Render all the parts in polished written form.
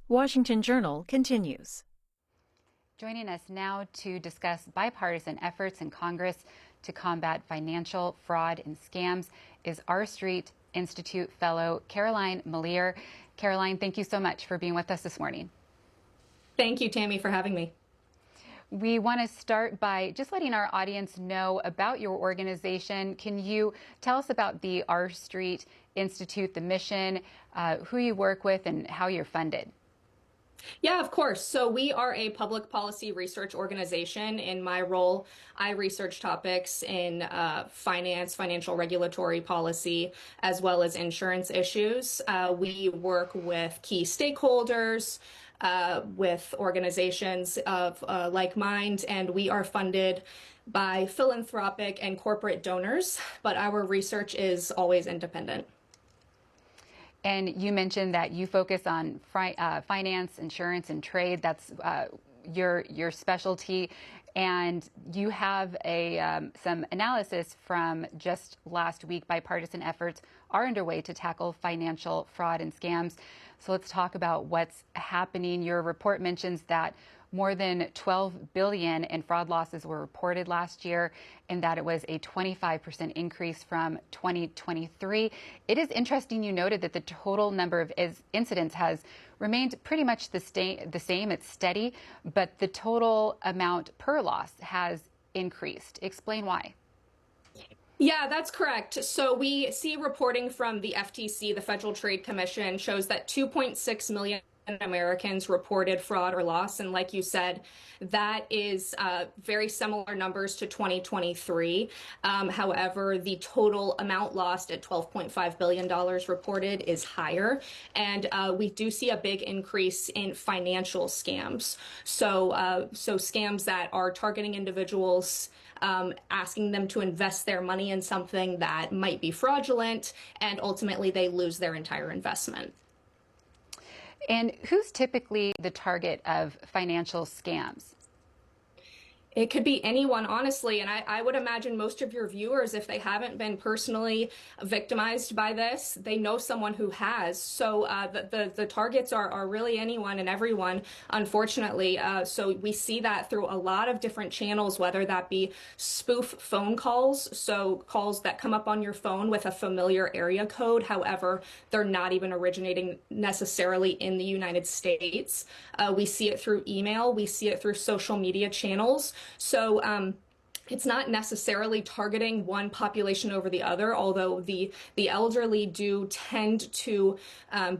Washington Journal continues. Joining us now to discuss bipartisan efforts in Congress to combat financial fraud and scams is R Street Institute fellow Caroline Melear. Caroline, thank you so much for being with us this morning. Thank you, Tammy, for having me. We want to start by just letting our audience know about your organization. Can you tell us about the R Street Institute, the mission, who you work with, and how you're funded? Yeah, of course. So we are a public policy research organization. In my role, I research topics in finance, financial regulatory policy, as well as insurance issues. We work with key stakeholders, with organizations of like mind, and we are funded by philanthropic and corporate donors, but our research is always independent. And you mentioned that you focus on finance, insurance, and trade. That's your specialty. And you have some analysis from just last week. Bipartisan efforts are underway to tackle financial fraud and scams. So let's talk about what's happening. Your report mentions that more than 12 billion in fraud losses were reported last year, and that it was a 25% increase from 2023. It is interesting you noted that the total number of incidents has remained pretty much the same. It's steady, but the total amount per loss has increased. Explain why. Yeah, that's correct. So we see reporting from the FTC, the Federal Trade Commission, shows that 2.6 million Americans reported fraud or loss. And like you said, that is very similar numbers to 2023. However, the total amount lost at $12.5 billion reported is higher. And we do see a big increase in financial scams. So scams that are targeting individuals, asking them to invest their money in something that might be fraudulent, and ultimately they lose their entire investment. And who's typically the target of financial scams? It could be anyone, honestly, and I would imagine most of your viewers, if they haven't been personally victimized by this, they know someone who has. So the targets are really anyone and everyone, unfortunately. So we see that through a lot of different channels, whether that be spoof phone calls, so calls that come up on your phone with a familiar area code. However, they're not even originating necessarily in the United States. We see it through email. We see it through social media channels. So it's not necessarily targeting one population over the other, although the elderly do tend to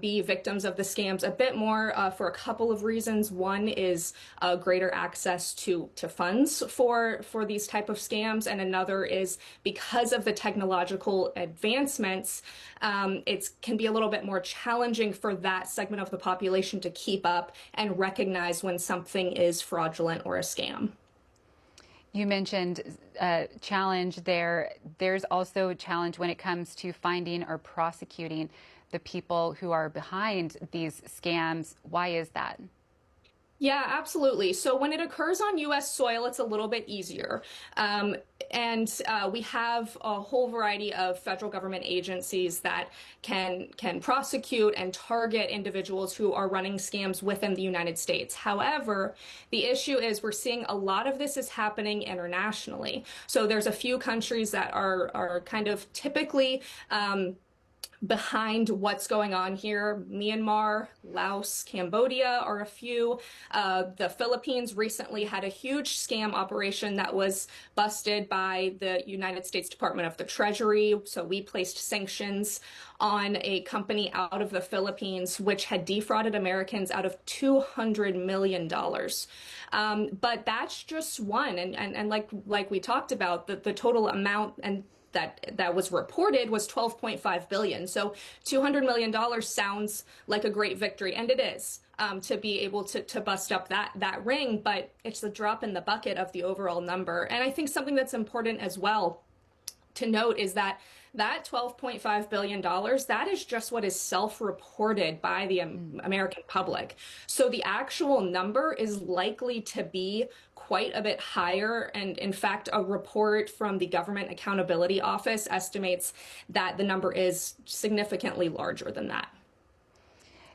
be victims of the scams a bit more for a couple of reasons. One is greater access to funds for these type of scams, and another is because of the technological advancements, it can be a little bit more challenging for that segment of the population to keep up and recognize when something is fraudulent or a scam. You mentioned challenge there. There's also a challenge when it comes to finding or prosecuting the people who are behind these scams. Why is that? Yeah, absolutely. So when it occurs on U.S. soil, it's a little bit easier. We have a whole variety of federal government agencies that can prosecute and target individuals who are running scams within the United States. However, the issue is we're seeing a lot of this is happening internationally. So there's a few countries that are kind of typically behind what's going on here. Myanmar, Laos, Cambodia are a few. The Philippines recently had a huge scam operation that was busted by the United States Department of the Treasury. So we placed sanctions on a company out of the Philippines, which had defrauded Americans out of $200 million. But that's just one. And like we talked about, the total amount and that was reported was 12.5 billion. So $200 million sounds like a great victory, and it is, to be able to bust up that ring, but it's a drop in the bucket of the overall number. And I think something that's important as well to note is that $12.5 billion, that is just what is self-reported by the American public. So the actual number is likely to be quite a bit higher. And in fact, a report from the Government Accountability Office estimates that the number is significantly larger than that.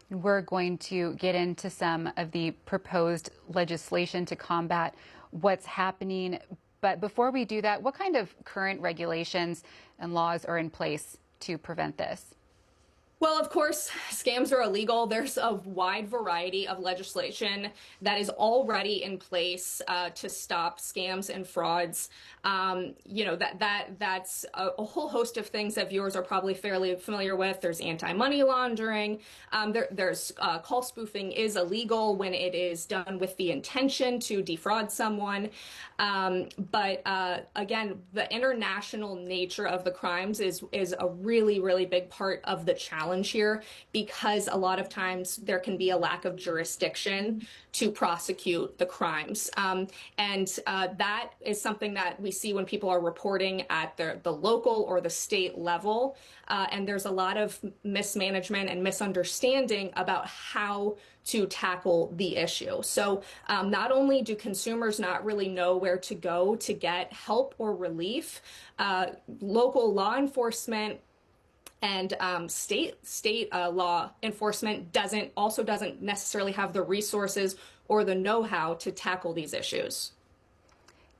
We're going to get into some of the proposed legislation to combat what's happening. But before we do that, what kind of current regulations and laws are in place to prevent this? Well, of course, scams are illegal. There's a wide variety of legislation that is already in place to stop scams and frauds. That's a whole host of things that viewers are probably fairly familiar with. There's anti-money laundering. There's call spoofing is illegal when it is done with the intention to defraud someone. But again, the international nature of the crimes is a really, really big part of the challenge here, because a lot of times there can be a lack of jurisdiction to prosecute the crimes. That is something that we see when people are reporting at the local or the state level. And there's a lot of mismanagement and misunderstanding about how to tackle the issue. So not only do consumers not really know where to go to get help or relief, local law enforcement and state law enforcement doesn't necessarily have the resources or the know-how to tackle these issues.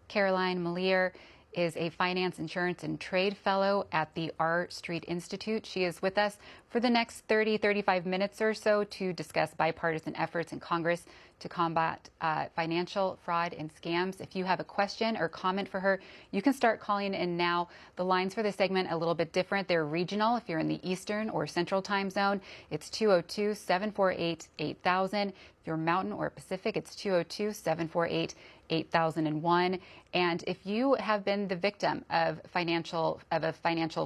Caroline Melear is a finance, insurance, and trade fellow at the R Street Institute. She is with us for the next 35 minutes or so to discuss bipartisan efforts in Congress to combat financial fraud and scams. If you have a question or comment for her, you can start calling in now. The lines for this segment are a little bit different. They're regional. If you're in the Eastern or Central time zone, it's 202-748-8000. If you're Mountain or Pacific, it's 202-748-8001. And if you have been the victim of a financial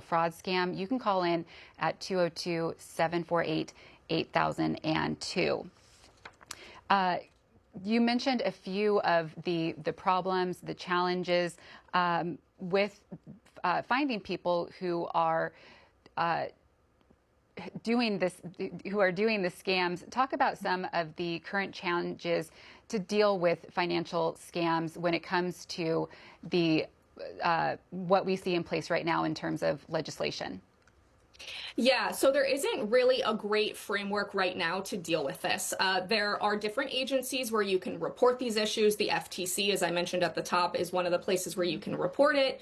fraud scam, you can call in at 202-748-8002. You mentioned a few of the problems, the challenges with finding people who are doing the scams. Talk about some of the current challenges to deal with financial scams when it comes to the what we see in place right now in terms of legislation. Yeah, so there isn't really a great framework right now to deal with this. There are different agencies where you can report these issues. The FTC, as I mentioned at the top, is one of the places where you can report it.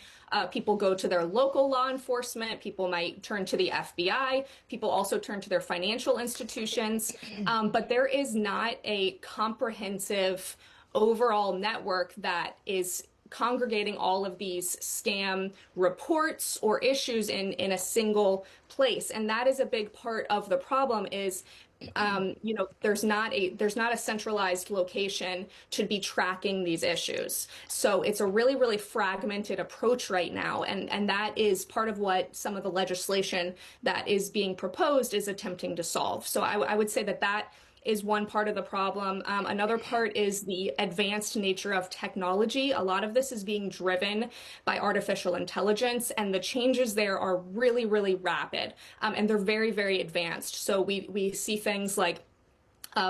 People go to their local law enforcement. People might turn to the FBI. People also turn to their financial institutions. But there is not a comprehensive overall network that is congregating all of these scam reports or issues in a single place. And that is a big part of the problem is, there's not a centralized location to be tracking these issues. So it's a really, really fragmented approach right now. And that is part of what some of the legislation that is being proposed is attempting to solve. So I would say that is one part of the problem. Another part is the advanced nature of technology. A lot of this is being driven by artificial intelligence, and the changes there are really, really rapid, and they're very, very advanced. So we see things like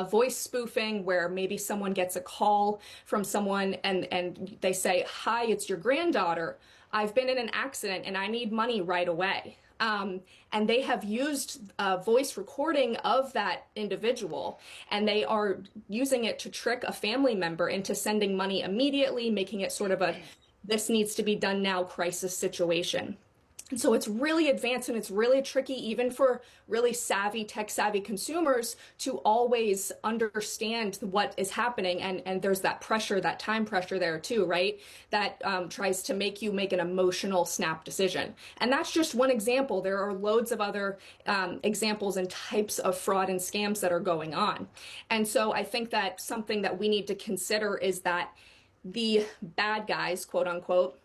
voice spoofing, where maybe someone gets a call from someone and they say, "Hi, it's your granddaughter. I've been in an accident and I need money right away." And they have used a voice recording of that individual, and they are using it to trick a family member into sending money immediately, making it sort of a "this needs to be done now" crisis situation. And so it's really advanced, and it's really tricky even for really tech-savvy consumers to always understand what is happening. And there's that pressure, that time pressure there too, right? That tries to make you make an emotional snap decision. And that's just one example. There are loads of other examples and types of fraud and scams that are going on. And so I think that something that we need to consider is that the bad guys, quote unquote,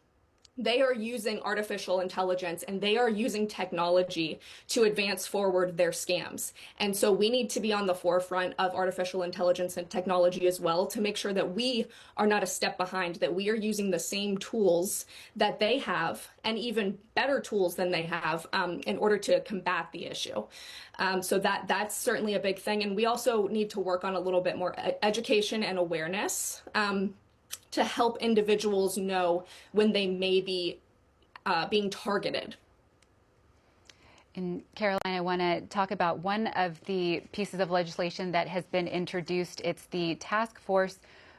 they are using artificial intelligence and they are using technology to advance forward their scams. And so we need to be on the forefront of artificial intelligence and technology as well to make sure that we are not a step behind, that we are using the same tools that they have and even better tools than they have in order to combat the issue. So that's certainly a big thing. And we also need to work on a little bit more education and awareness to help individuals know when they may be being targeted. And Caroline, I want to talk about one of the pieces of legislation that has been introduced. It's the Task Force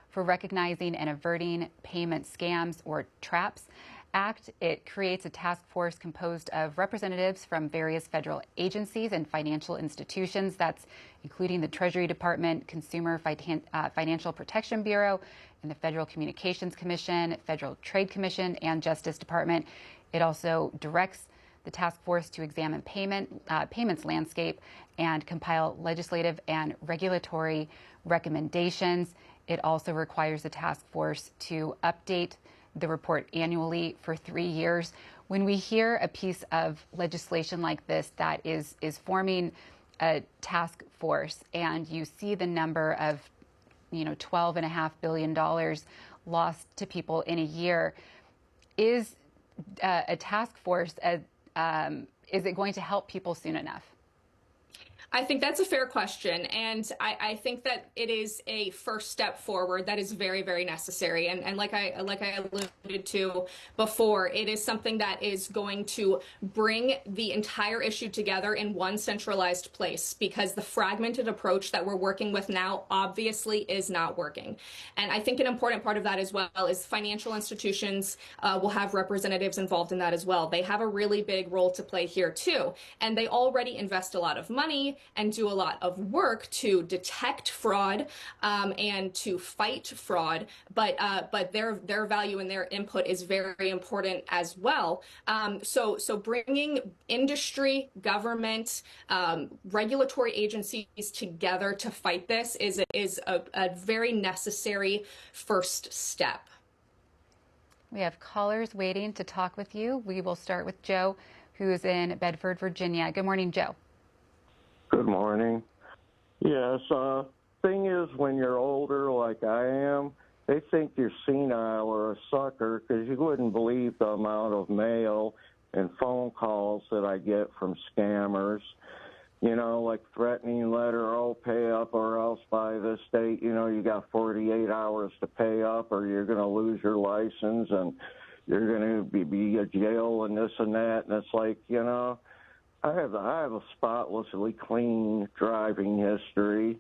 for Recognizing and Averting Payment Scams, or TRAPS Act. It creates a task force composed of representatives from various federal agencies and financial institutions. That's including the Treasury Department, Consumer Financial Protection Bureau, and the Federal Communications Commission, Federal Trade Commission, and Justice Department. It also directs the task force to examine payments landscape and compile legislative and regulatory recommendations. It also requires the task force to update the report annually for 3 years. When we hear a piece of legislation like this that is forming a task force, and you see the number of $12.5 billion lost to people in a year, is a task force is it going to help people soon enough? I think that's a fair question, and I think that it is a first step forward that is very, very necessary. And like I alluded to before, it is something that is going to bring the entire issue together in one centralized place, because the fragmented approach that we're working with now obviously is not working. And I think an important part of that as well is financial institutions will have representatives involved in that as well. They have a really big role to play here too, and they already invest a lot of money and do a lot of work to detect fraud and to fight fraud, but their value and their input is very important as well. So bringing industry, government, regulatory agencies together to fight this is a very necessary first step. We have callers waiting to talk with you. We will start with Joe, who is in Bedford, Virginia. Good morning, Joe. Good morning. Yes, thing is, when you're older like I am, they think you're senile or a sucker, because you wouldn't believe the amount of mail and phone calls that I get from scammers. Like threatening letter, oh, pay up or else by this date, you got 48 hours to pay up or you're going to lose your license and you're going to be in jail and this and that. And it's like, I have a spotlessly clean driving history.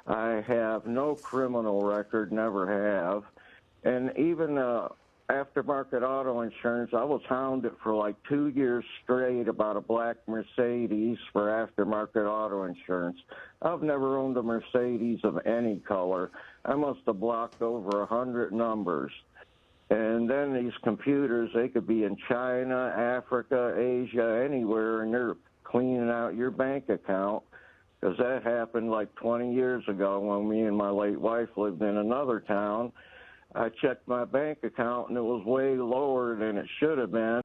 I have no criminal record, never have. And even aftermarket auto insurance, I was hounded for like 2 years straight about a black Mercedes for aftermarket auto insurance. I've never owned a Mercedes of any color. I must have blocked over 100 numbers. And then these computers, they could be in China, Africa, Asia, anywhere, and they're cleaning out your bank account, because that happened like 20 years ago when me and my late wife lived in another town. I checked my bank account, and it was way lower than it should have been.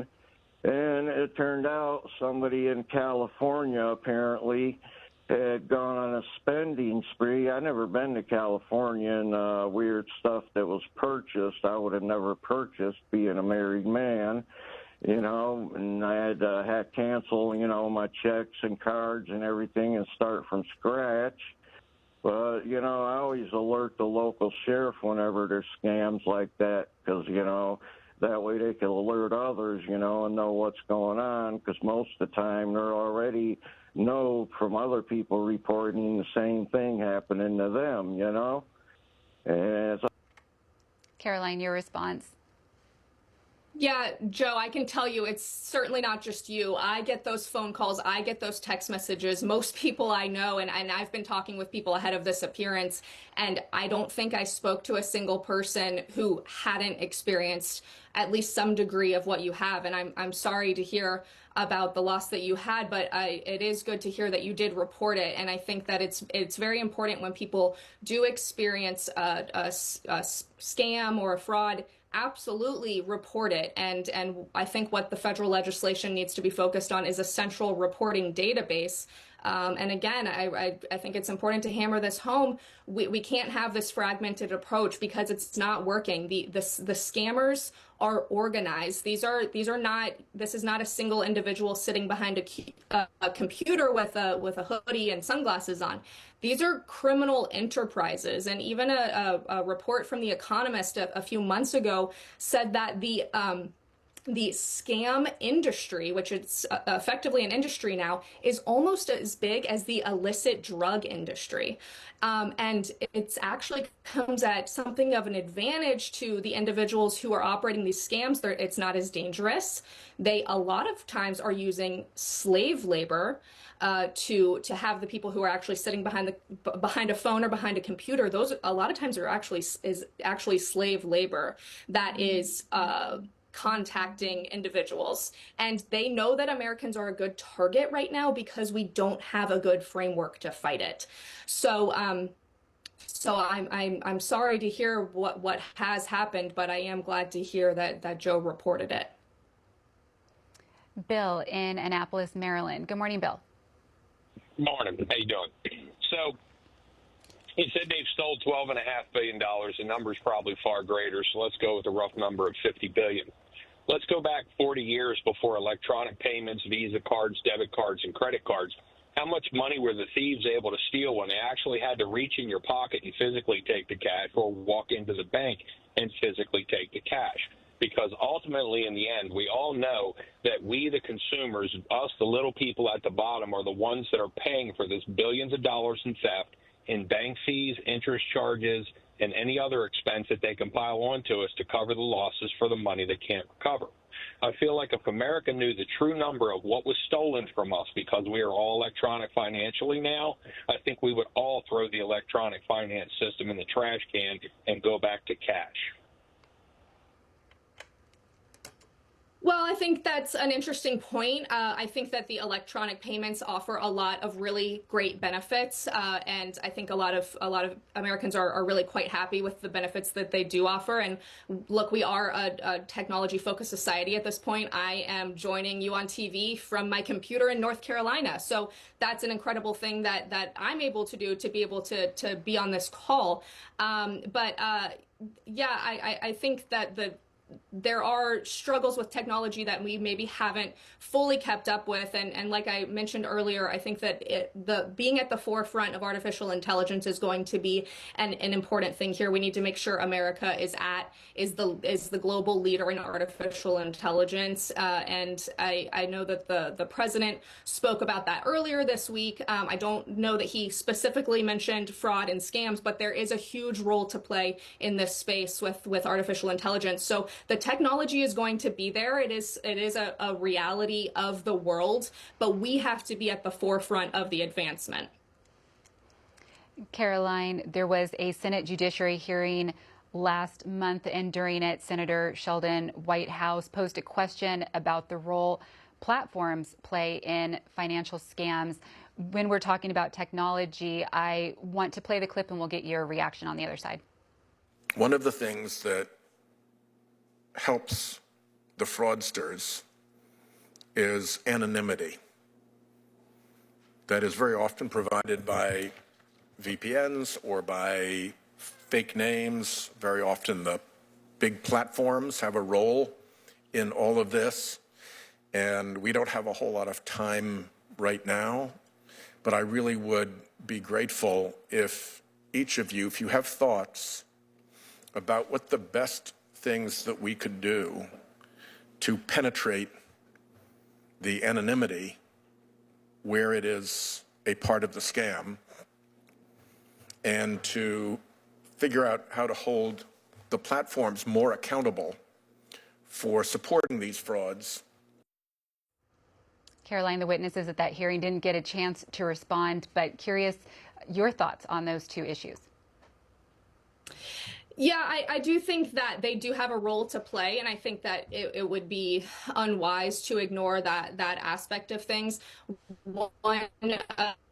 And it turned out somebody in California apparently had gone on a spending spree. I never been to California, and weird stuff that was purchased I would have never purchased being a married man, and I had to cancel, my checks and cards and everything and start from scratch. But, I always alert the local sheriff whenever there's scams like that, because, that way they can alert others, and know what's going on, because most of the time they're already know from other people reporting the same thing happening to them, And so Caroline, your response. Yeah, Joe, I can tell you it's certainly not just you. I get those phone calls. I get those text messages. Most people I know, and I've been talking with people ahead of this appearance, and I don't think I spoke to a single person who hadn't experienced at least some degree of what you have. And I'm sorry to hear about the loss that you had, but it is good to hear that you did report it. And I think that it's very important when people do experience a scam or a fraud, absolutely report it. And I think what the federal legislation needs to be focused on is a central reporting database. And again, I think it's important to hammer this home. We can't have this fragmented approach because it's not working. The scammers are organized. This is not a single individual sitting behind a computer with a hoodie and sunglasses on. These are criminal enterprises. And even a report from The Economist a few months ago said that the scam industry, which it's effectively an industry now, is almost as big as the illicit drug industry. And it's actually comes at something of an advantage to the individuals who are operating these scams. It's not as dangerous. They a lot of times are using slave labor to have the people who are actually sitting behind a phone or behind a computer. Those a lot of times are actually slave labor that is contacting individuals. And they know that Americans are a good target right now because we don't have a good framework to fight it. So I'm sorry to hear what has happened, but I am glad to hear that Joe reported it. Bill in Annapolis, Maryland. Good morning, Bill. Morning. How you doing? So he said they've stole $12.5 billion. The number's probably far greater, so let's go with a rough number of $50 billion. Let's go back 40 years before electronic payments, Visa cards, debit cards, and credit cards. How much money were the thieves able to steal when they actually had to reach in your pocket and physically take the cash, or walk into the bank and physically take the cash? Because ultimately, in the end, we all know that we, the consumers, us, the little people at the bottom, are the ones that are paying for this billions of dollars in theft, in bank fees, interest charges, and any other expense that they can pile onto us to cover the losses for the money they can't recover. I feel like if America knew the true number of what was stolen from us, because we are all electronic financially now, I think we would all throw the electronic finance system in the trash can and go back to cash. Well, I think that's an interesting point. I think that the electronic payments offer a lot of really great benefits, and I think a lot of Americans are really quite happy with the benefits that they do offer. And look, we are a technology-focused society at this point. I am joining you on TV from my computer in North Carolina, so that's an incredible thing that I'm able to do, to be able to be on this call. Yeah, I think that there are struggles with technology that we maybe haven't fully kept up with. And like I mentioned earlier, I think that being at the forefront of artificial intelligence is going to be an important thing here. We need to make sure America is the global leader in artificial intelligence. And I know that the president spoke about that earlier this week. I don't know that he specifically mentioned fraud and scams, but there is a huge role to play in this space with artificial intelligence. So the technology is going to be there. It is a reality of the world, but we have to be at the forefront of the advancement. Caroline, there was a Senate Judiciary hearing last month, and during it, Senator Sheldon Whitehouse posed a question about the role platforms play in financial scams. When we're talking about technology, I want to play the clip and we'll get your reaction on the other side. One of the things that helps the fraudsters is anonymity. That is very often provided by VPNs or by fake names. Very often the big platforms have a role in all of this, and we don't have a whole lot of time right now, but I really would be grateful if each of you, if you have thoughts about what the best things that we could do to penetrate the anonymity where it is a part of the scam, and to figure out how to hold the platforms more accountable for supporting these frauds. Caroline, the witnesses at that hearing didn't get a chance to respond, but curious your thoughts on those two issues. Yeah, I do think that they do have a role to play, and I think that it would be unwise to ignore that aspect of things. One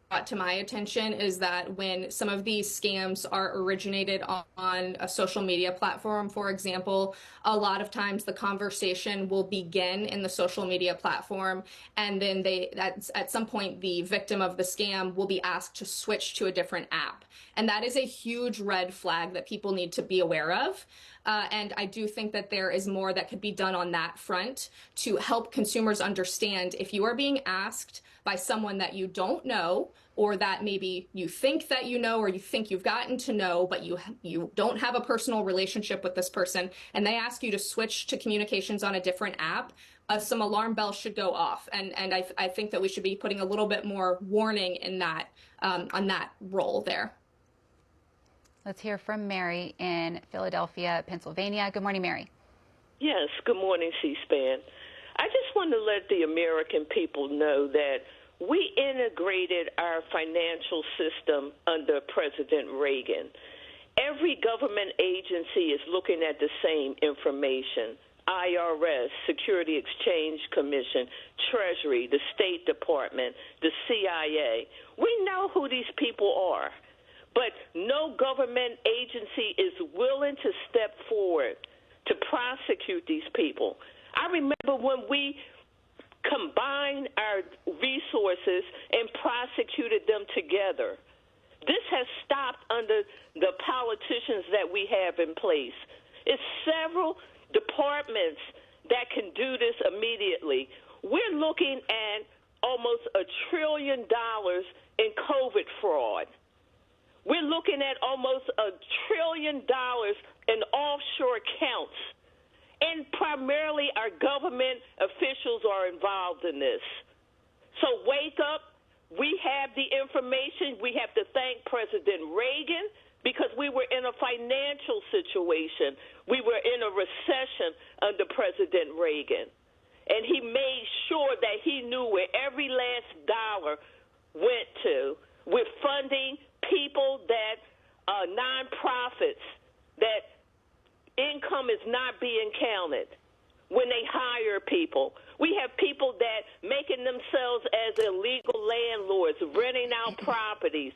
brought to my attention is that when some of these scams are originated on a social media platform, for example, a lot of times the conversation will begin in the social media platform, and then at some point the victim of the scam will be asked to switch to a different app. And that is a huge red flag that people need to be aware of. And I do think that there is more that could be done on that front to help consumers understand if you are being asked by someone that you don't know or that maybe you think that you know, or you think you've gotten to know, but you don't have a personal relationship with this person, and they ask you to switch to communications on a different app, some alarm bells should go off. And I think that we should be putting a little bit more warning in that on that role there. Let's hear from Mary in Philadelphia, Pennsylvania. Good morning, Mary. Yes, good morning, C-SPAN. I just want to let the American people know that we integrated our financial system under President Reagan. Every government agency is looking at the same information. IRS, Security Exchange Commission, Treasury, the State Department, the CIA. We know who these people are, but no government agency is willing to step forward to prosecute these people. I remember when we combined our resources and prosecuted them together. This has stopped under the politicians that we have in place. It's several departments that can do this immediately. We're looking at almost $1 trillion in COVID fraud. We're looking at almost $1 trillion in offshore accounts. And primarily our government officials are involved in this. So wake up. We have the information. We have to thank President Reagan because we were in a financial situation. We were in a recession under President Reagan. And he made sure that he knew where every last dollar went to. We're funding people that nonprofits that income is not being counted when they hire people. We have people that making themselves as illegal landlords, renting out properties.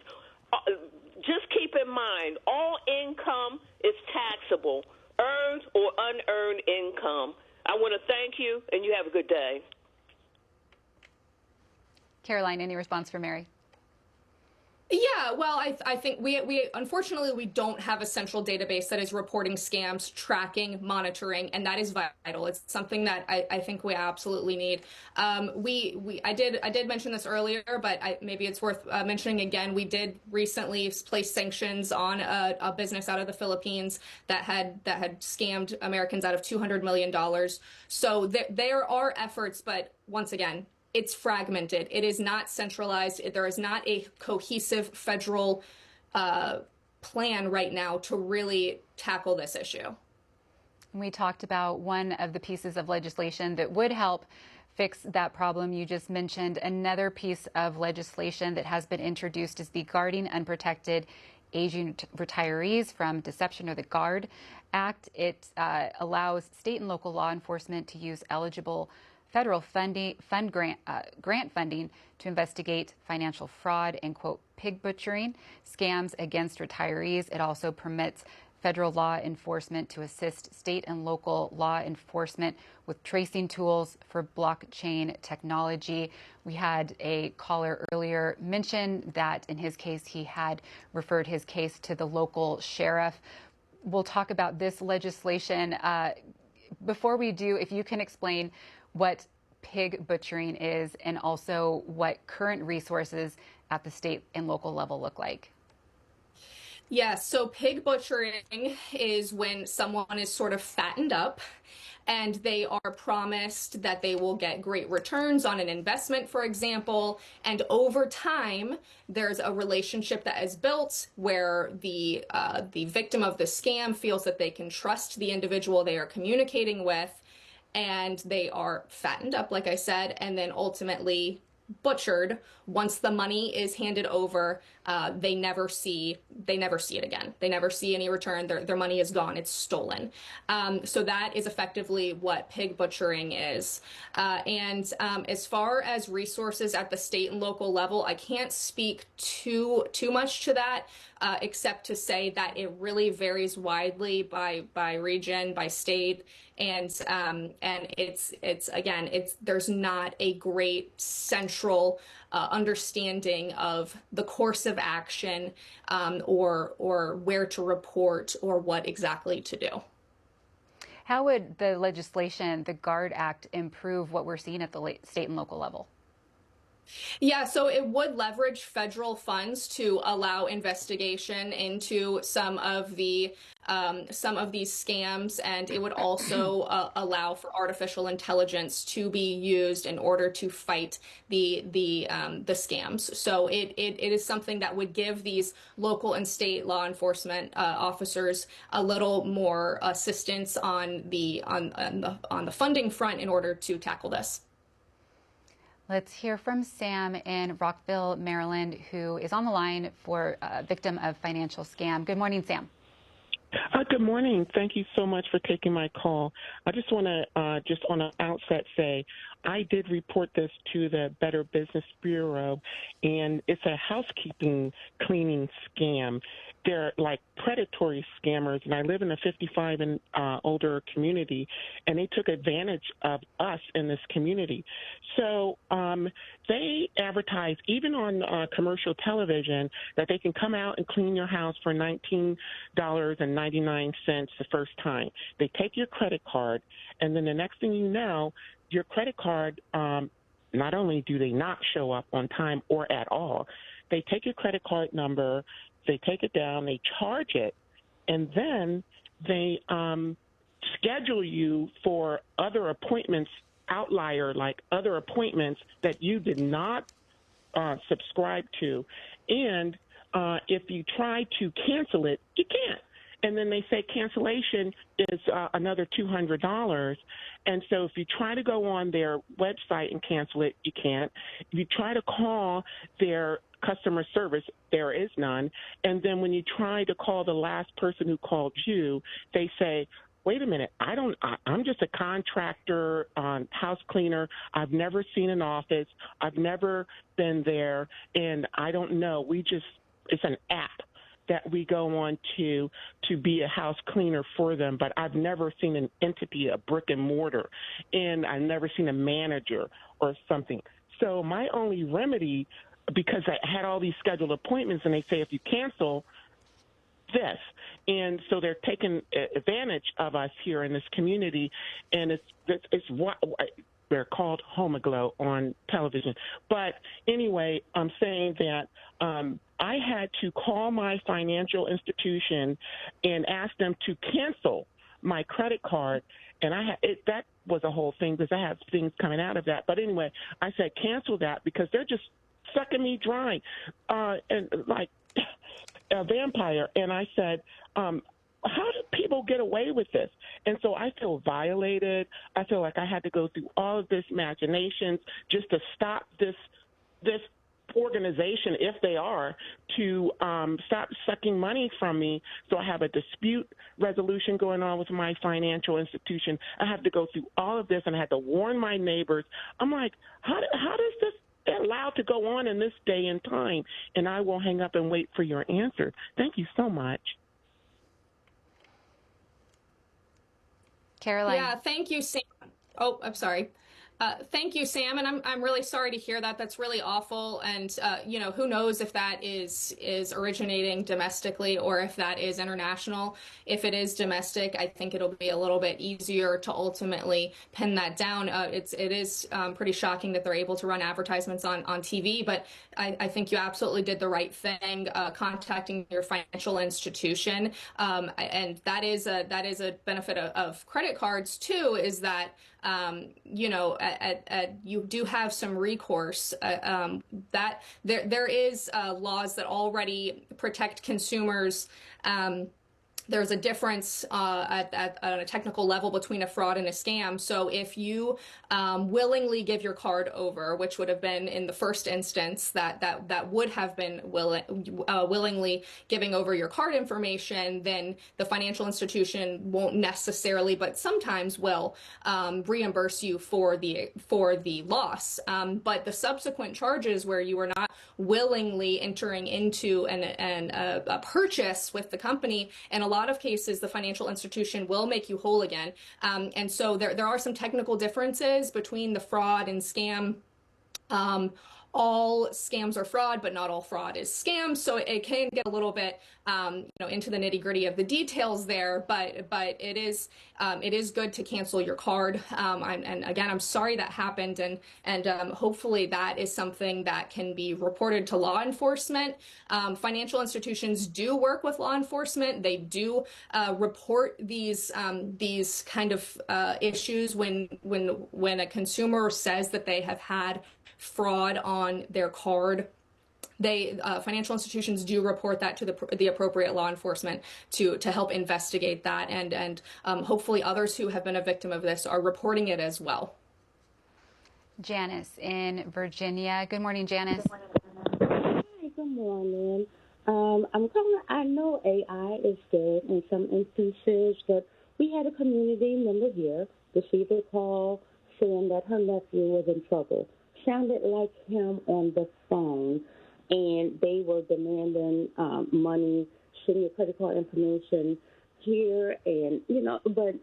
Just keep in mind, all income is taxable, earned or unearned income. I want to thank you, and you have a good day. Caroline, any response for Mary? Yeah, well, I think we unfortunately we don't have a central database that is reporting scams, tracking, monitoring, and that is vital. It's something that I think we absolutely need. I did mention this earlier, but maybe it's worth mentioning again. We did recently place sanctions on a business out of the Philippines that had scammed Americans out of $200 million. So there are efforts, but once again, it's fragmented. It is not centralized. There is not a cohesive federal plan right now to really tackle this issue. We talked about one of the pieces of legislation that would help fix that problem. You just mentioned another piece of legislation that has been introduced is the Guarding Unprotected Aging Retirees from Deception, or the GUARD Act. It allows state and local law enforcement to use eligible federal grant funding to investigate financial fraud and, quote, pig butchering scams against retirees. It also permits federal law enforcement to assist state and local law enforcement with tracing tools for blockchain technology. We had a caller earlier mention that in his case, he had referred his case to the local sheriff. We'll talk about this legislation. Before we do, if you can explain what pig butchering is and also what current resources at the state and local level look like. Yes, so pig butchering is when someone is sort of fattened up and they are promised that they will get great returns on an investment, for example, and over time there's a relationship that is built where the victim of the scam feels that they can trust the individual they are communicating with, and they are fattened up, like I said, and then ultimately butchered. Once the money is handed over, they never see it again. They never see any return. Their money is gone. It's stolen. So that is effectively what pig butchering is. And as far as resources at the state and local level, I can't speak too much to that, except to say that it really varies widely by region, by state, and there's not a great central understanding of the course of action, or where to report or what exactly to do. How would the legislation, the GUARD Act, improve what we're seeing at the state and local level? Yeah, so it would leverage federal funds to allow investigation into some of these scams, and it would also allow for artificial intelligence to be used in order to fight the scams. So it is something that would give these local and state law enforcement officers a little more assistance on the funding front in order to tackle this. Let's hear from Sam in Rockville, Maryland, who is on the line for a victim of financial scam. Good morning, Sam. Good morning. Thank you so much for taking my call. I just want to just on the outset say I did report this to the Better Business Bureau, and it's a housekeeping cleaning scam. They're like predatory scammers, and I live in a 55 and older community, and they took advantage of us in this community. So they advertise, even on commercial television, that they can come out and clean your house for $19.99 the first time. They take your credit card, and then the next thing you know, your credit card, not only do they not show up on time or at all, they take your credit card number, they take it down, they charge it, and then they schedule you for other appointments, outlier, like other appointments that you did not subscribe to. And if you try to cancel it, you can't. And then they say cancellation is another $200. And so if you try to go on their website and cancel it, you can't. If you try to call their customer service, there is none. And then when you try to call the last person who called you, they say, wait a minute, I'm just a contractor, house cleaner. I've never seen an office. I've never been there, and I don't know. It's an app that we go on to be a house cleaner for them, but I've never seen an entity, a brick and mortar, and I've never seen a manager or something. So my only remedy, because I had all these scheduled appointments, and they say if you cancel this, and so they're taking advantage of us here in this community, and it's what they're called Homoglow on television. But anyway, I'm saying that I had to call my financial institution and ask them to cancel my credit card, and that was a whole thing because I have things coming out of that. But anyway, I said cancel that because they're just sucking me dry, and like a vampire. And I said, how do people get away with this? And so I feel violated. I feel like I had to go through all of this machinations just to stop this organization, if they are, to stop sucking money from me. So I have a dispute resolution going on with my financial institution. I have to go through all of this, and I had to warn my neighbors. I'm like, how does this allowed to go on in this day and time? And I will hang up and wait for your answer. Thank you so much. Caroline. Yeah, thank you, Sam. Oh, I'm sorry. Thank you, Sam, and I'm really sorry to hear that. That's really awful, and who knows if that is originating domestically or if that is international. If it is domestic, I think it'll be a little bit easier to ultimately pin that down. It is pretty shocking that they're able to run advertisements on TV, but I think you absolutely did the right thing, contacting your financial institution, and that is a benefit of credit cards too, is that you do have some recourse, that there is laws that already protect consumers. There's a difference at a technical level between a fraud and a scam. So if you willingly give your card over, which would have been in the first instance that would have been willingly giving over your card information, then the financial institution won't necessarily, but sometimes will, reimburse you for the loss. But the subsequent charges where you are not willingly entering into a purchase with the company, and a lot of cases, the financial institution will make you whole again. And so there are some technical differences between the fraud and scam all scams are fraud, but not all fraud is scams. So it can get a little bit, into the nitty gritty of the details there. But it is good to cancel your card. And again, I'm sorry that happened, and hopefully that is something that can be reported to law enforcement. Financial institutions do work with law enforcement. They do report these kind of issues when a consumer says that they have had fraud on their card. Financial institutions do report that to the appropriate law enforcement to help investigate that, and hopefully others who have been a victim of this are reporting it as well. Janice in Virginia. Good morning, Janice. Hi, good morning. I'm calling. I know AI is good in some instances, but we had a community member here receive a call saying that her nephew was in trouble. Sounded like him on the phone, and they were demanding money, send your credit card information here, and But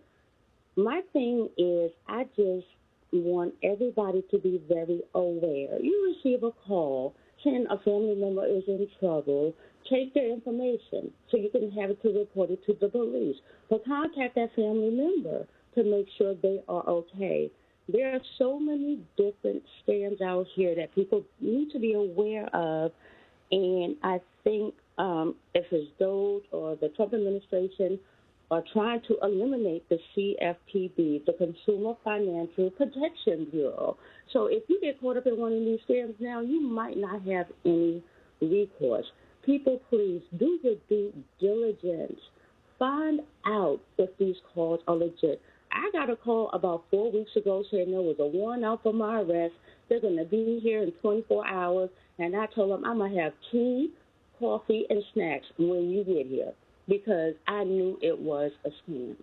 my thing is, I just want everybody to be very aware. You receive a call saying a family member is in trouble, take their information so you can have it to report it to the police. But contact that family member to make sure they are okay. There are so many different scams out here that people need to be aware of, and I think if it's those or the Trump administration are trying to eliminate the CFPB, the Consumer Financial Protection Bureau. So if you get caught up in one of these scams now, you might not have any recourse. People, please do your due diligence. Find out if these calls are legit. I got a call about 4 weeks ago saying there was a warrant out for my arrest. They're going to be here in 24 hours. And I told them I'm going to have tea, coffee, and snacks when you get here because I knew it was a scam.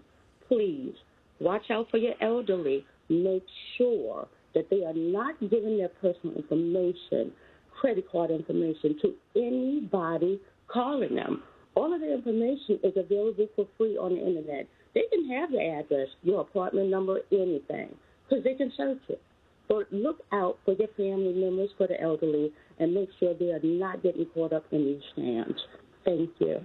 Please watch out for your elderly. Make sure that they are not giving their personal information, credit card information, to anybody calling them. All of the information is available for free on the Internet. They can have the address, your apartment number, anything, because they can search it. But look out for your family members, for the elderly, and make sure they are not getting caught up in these scams. Thank you.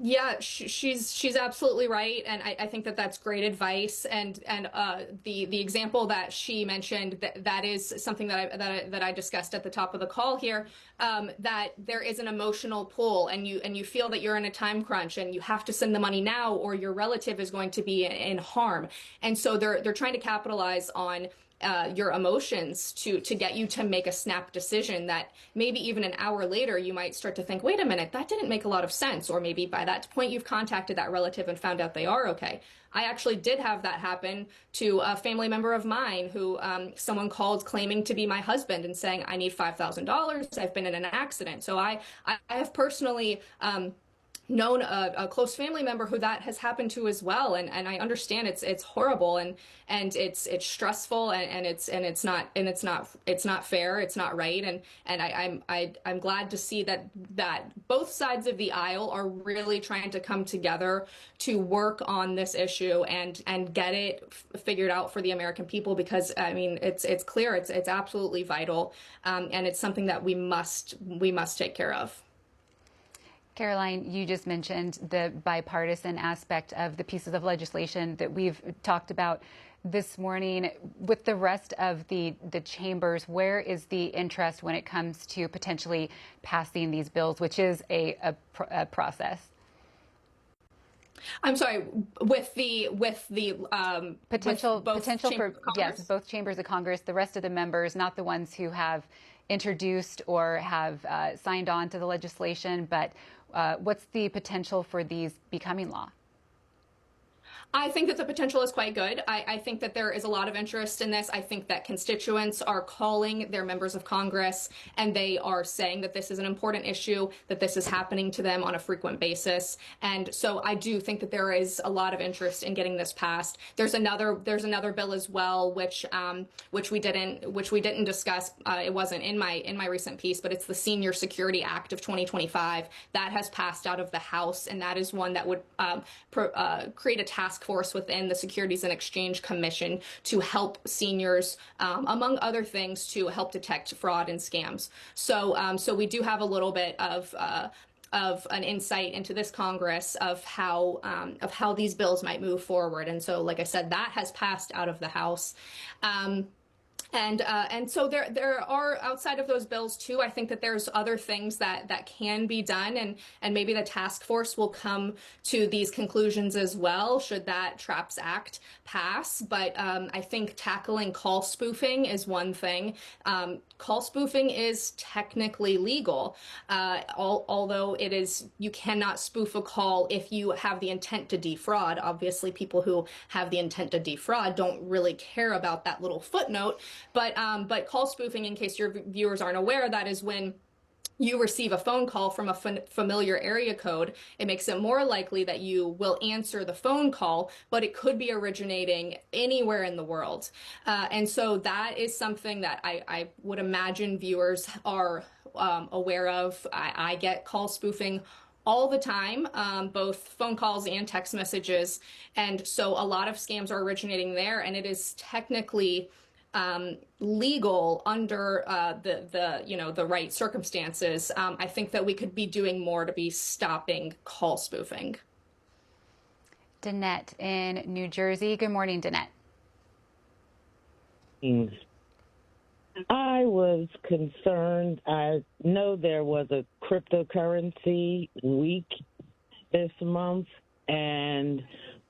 Yeah, she's absolutely right, and I think that that's great advice. And the example that she mentioned, that is something that I discussed at the top of the call here. That there is an emotional pull, and you feel that you're in a time crunch and you have to send the money now, or your relative is going to be in harm, and so they're trying to capitalize on your emotions to get you to make a snap decision that maybe even an hour later you might start to think, wait a minute, that didn't make a lot of sense. Or maybe by that point you've contacted that relative and found out they are okay. I actually did have that happen to a family member of mine who someone called claiming to be my husband and saying, I need $5,000. I've been in an accident. So I have personally known a close family member who that has happened to as well, and I understand it's horrible and it's stressful and it's not fair, it's not right, and I'm glad to see that both sides of the aisle are really trying to come together to work on this issue and get it figured out for the American people, because I mean it's clear, it's absolutely vital, and it's something that we must take care of. Caroline, you just mentioned the bipartisan aspect of the pieces of legislation that we've talked about this morning. With the rest of the chambers, where is the interest when it comes to potentially passing these bills, which is a process? I'm sorry, with the potential for, yes, both chambers of Congress, the rest of the members, not the ones who have introduced or have signed on to the legislation, but what's the potential for these becoming law? I think that the potential is quite good. I think that there is a lot of interest in this. I think that constituents are calling their members of Congress and they are saying that this is an important issue, that this is happening to them on a frequent basis. And so I do think that there is a lot of interest in getting this passed. There's another bill as well, which we didn't discuss. It wasn't in my recent piece, but it's the Senior Security Act of 2025 that has passed out of the House, and that is one that would create a task force within the Securities and Exchange Commission to help seniors, among other things, to help detect fraud and scams. So we do have a little bit of an insight into this Congress of how these bills might move forward. And so, like I said, that has passed out of the House. And so there are, outside of those bills too, I think that there's other things that can be done, and maybe the task force will come to these conclusions as well, should that TRAPS Act pass. But I think tackling call spoofing is one thing. Call spoofing is technically legal, although you cannot spoof a call if you have the intent to defraud. Obviously, people who have the intent to defraud don't really care about that little footnote. But call spoofing, in case your viewers aren't aware, that is when you receive a phone call from a familiar area code. It makes it more likely that you will answer the phone call, but it could be originating anywhere in the world. And so that is something that I would imagine viewers are aware of. I get call spoofing all the time, both phone calls and text messages. And so a lot of scams are originating there, and it is technically legal under the right circumstances. I think that we could be doing more to be stopping call spoofing. Danette in New Jersey. Good morning, Danette. I was concerned. I know there was a cryptocurrency week this month, and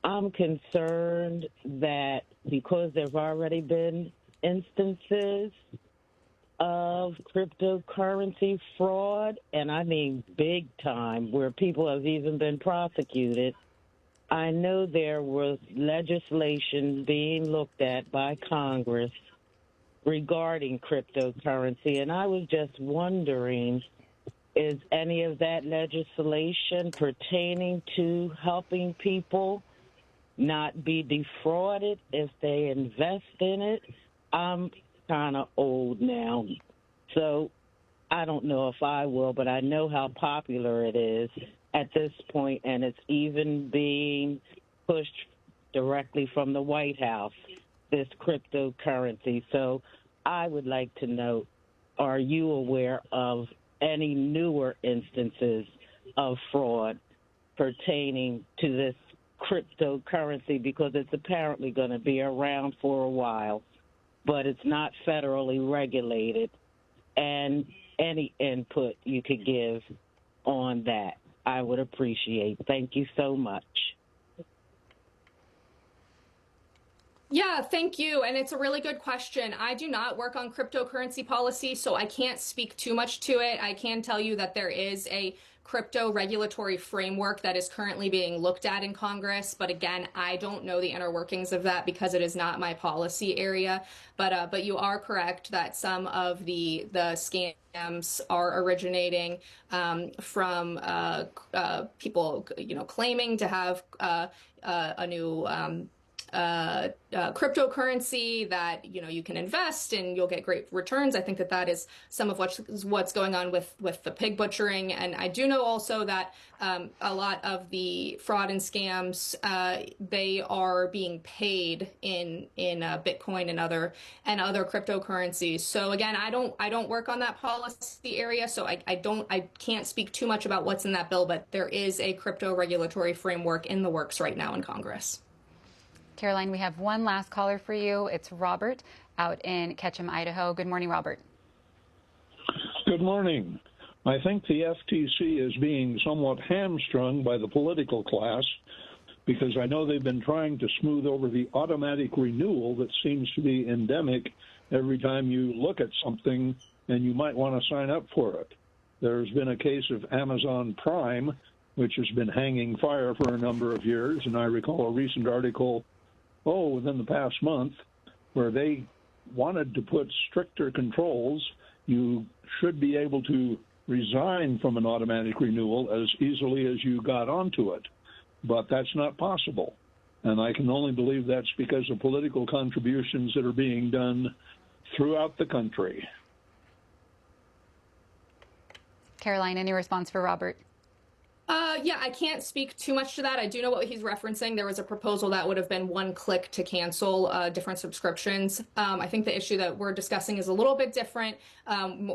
I'm concerned that because there've already been instances of cryptocurrency fraud, and I mean big time, where people have even been prosecuted. I know there was legislation being looked at by Congress regarding cryptocurrency, and I was just wondering, is any of that legislation pertaining to helping people not be defrauded if they invest in it? I'm kind of old now, so I don't know if I will, but I know how popular it is at this point, and it's even being pushed directly from the White House, this cryptocurrency. So I would like to know, are you aware of any newer instances of fraud pertaining to this cryptocurrency? Because it's apparently going to be around for a while, but it's not federally regulated. And any input you could give on that, I would appreciate. Thank you so much. Yeah, thank you. And it's a really good question. I do not work on cryptocurrency policy, so I can't speak too much to it. I can tell you that there is a crypto regulatory framework that is currently being looked at in Congress. But again, I don't know the inner workings of that because it is not my policy area. But you are correct that some of the scams are originating from people, claiming to have a new cryptocurrency that you can invest and you'll get great returns. I think that is some of what's going on with the pig butchering. And I do know also that a lot of the fraud and scams, they are being paid in Bitcoin and other cryptocurrencies. So again, I don't work on that policy area, so I can't speak too much about what's in that bill, but there is a crypto regulatory framework in the works right now in Congress. Caroline, we have one last caller for you. It's Robert out in Ketchum, Idaho. Good morning, Robert. Good morning. I think the FTC is being somewhat hamstrung by the political class because I know they've been trying to smooth over the automatic renewal that seems to be endemic every time you look at something and you might want to sign up for it. There's been a case of Amazon Prime, which has been hanging fire for a number of years, and I recall a recent article within the past month, where they wanted to put stricter controls. You should be able to resign from an automatic renewal as easily as you got onto it. But that's not possible. And I can only believe that's because of political contributions that are being done throughout the country. Caroline, any response for Robert? Yeah, I can't speak too much to that. I do know what he's referencing. There was a proposal that would have been one click to cancel different subscriptions. I think the issue that we're discussing is a little bit different,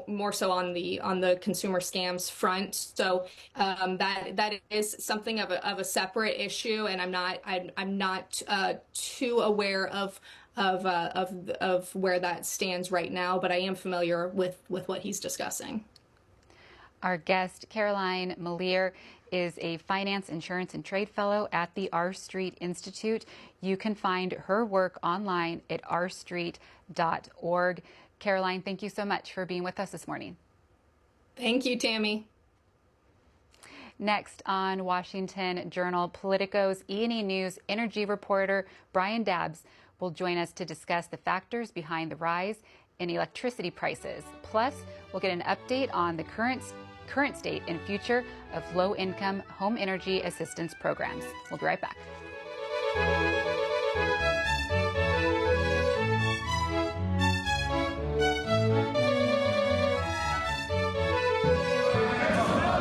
more so on the consumer scams front. So that is something of a separate issue, and I'm not too aware of where that stands right now, but I am familiar with what he's discussing. Our guest, Caroline Melear, is a finance, insurance, and trade fellow at the R Street Institute. You can find her work online at rstreet.org. Caroline, thank you so much for being with us this morning. Thank you, Tammy. Next on Washington Journal, Politico's E&E News energy reporter Brian Dabbs will join us to discuss the factors behind the rise in electricity prices. Plus, we'll get an update on the current state and future of low-income home energy assistance programs. We'll be right back.